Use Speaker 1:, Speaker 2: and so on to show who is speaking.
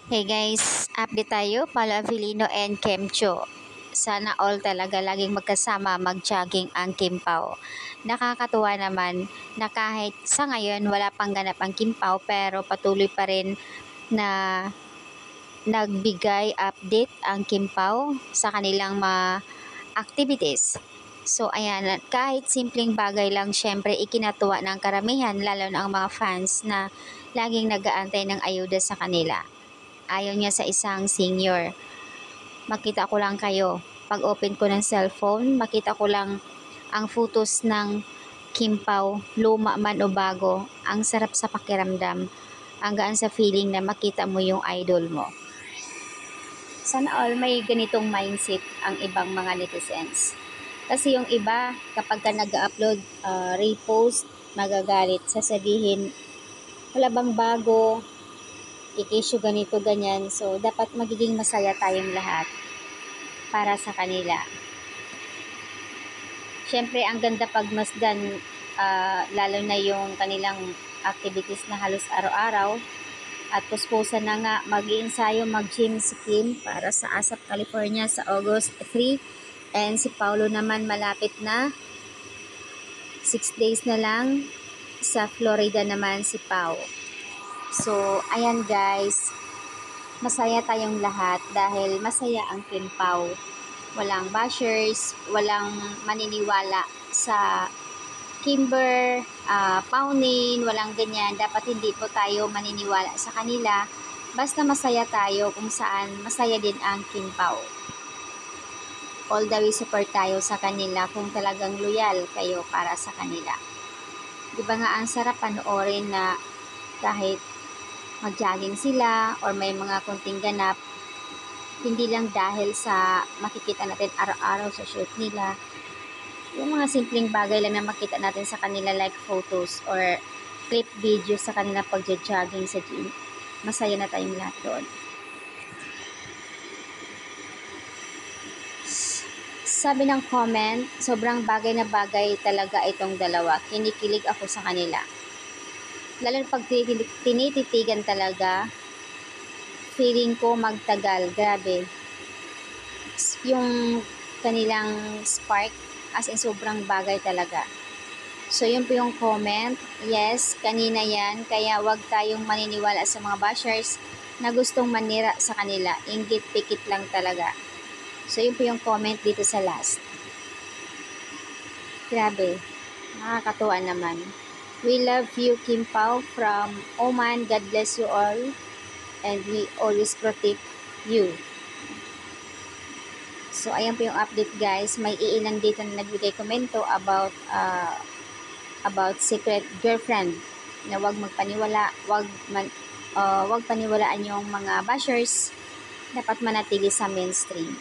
Speaker 1: Hey guys, update tayo, Paolo Avellino and Kim Chiu. Sana all talaga laging magkasama mag-jogging ang Kim Pao. Nakakatuwa naman na kahit sa ngayon wala pang ganap ang Kim Pao pero patuloy pa rin na nagbigay update ang Kim Pao sa kanilang mga activities. So ayan, kahit simpleng bagay lang syempre ikinatuwa ng karamihan lalo na ang mga fans na laging nag-aantay ng ayuda sa kanila. Ayaw niya sa isang senior. Makita ko lang kayo. Pag open ko ng cellphone, makita ko lang ang photos ng Kim Pao, luma man o bago. Ang sarap sa pakiramdam. Ang gaan sa feeling na makita mo yung idol mo. Sana all may ganitong mindset ang ibang mga netizens. Kasi yung iba, kapag ka nag-upload, repost, magagalit, sasabihin, wala bang bago, i-issue ganito, ganyan. So, dapat magiging masaya tayong lahat para sa kanila. Siyempre, ang ganda pagmasdan, lalo na yung kanilang activities na halos araw-araw. At puspusan na nga, mag-iensayo mag-gym si Kim para sa ASAP California sa August 3. And si Paolo naman malapit na. 6 days na lang. Sa Florida naman si Pao. So, ayan guys. Masaya tayong lahat dahil masaya ang Kim Pao. Walang bashers, walang maniniwala sa Kimber, Paunin, walang ganyan. Dapat hindi po tayo maniniwala sa kanila. Basta masaya tayo kung saan masaya din ang Kim Pao. All the way support tayo sa kanila kung talagang loyal kayo para sa kanila. Diba nga ang sarap panoorin na kahit mag-jogging sila or may mga kunting ganap, hindi lang dahil sa makikita natin araw-araw sa shoot nila, yung mga simpleng bagay lang na makita natin sa kanila like photos or clip videos sa kanila pag-jogging sa gym, masaya na tayong lahat doon. Sabi ng comment, sobrang bagay na bagay talaga itong dalawa. Kinikilig ako sa kanila. Lalo na pag tinititigan talaga, feeling ko magtagal. Grabe. Yung kanilang spark, as in sobrang bagay talaga. So yun po yung comment. Yes, kanina yan. Kaya wag tayong maniniwala sa mga bashers na gustong manira sa kanila. Inggit pikit lang talaga. So yun po yung comment dito sa last. Grabe. Nakakatuwa naman. We love you, Kim Pao from Oman. God bless you all. And we always protect you. So, ayan po yung update guys. May iilan dito na nagbigay komento about secret girlfriend na wag magpaniwala, wag paniwalaan yung mga bashers. Dapat manatili sa mainstream.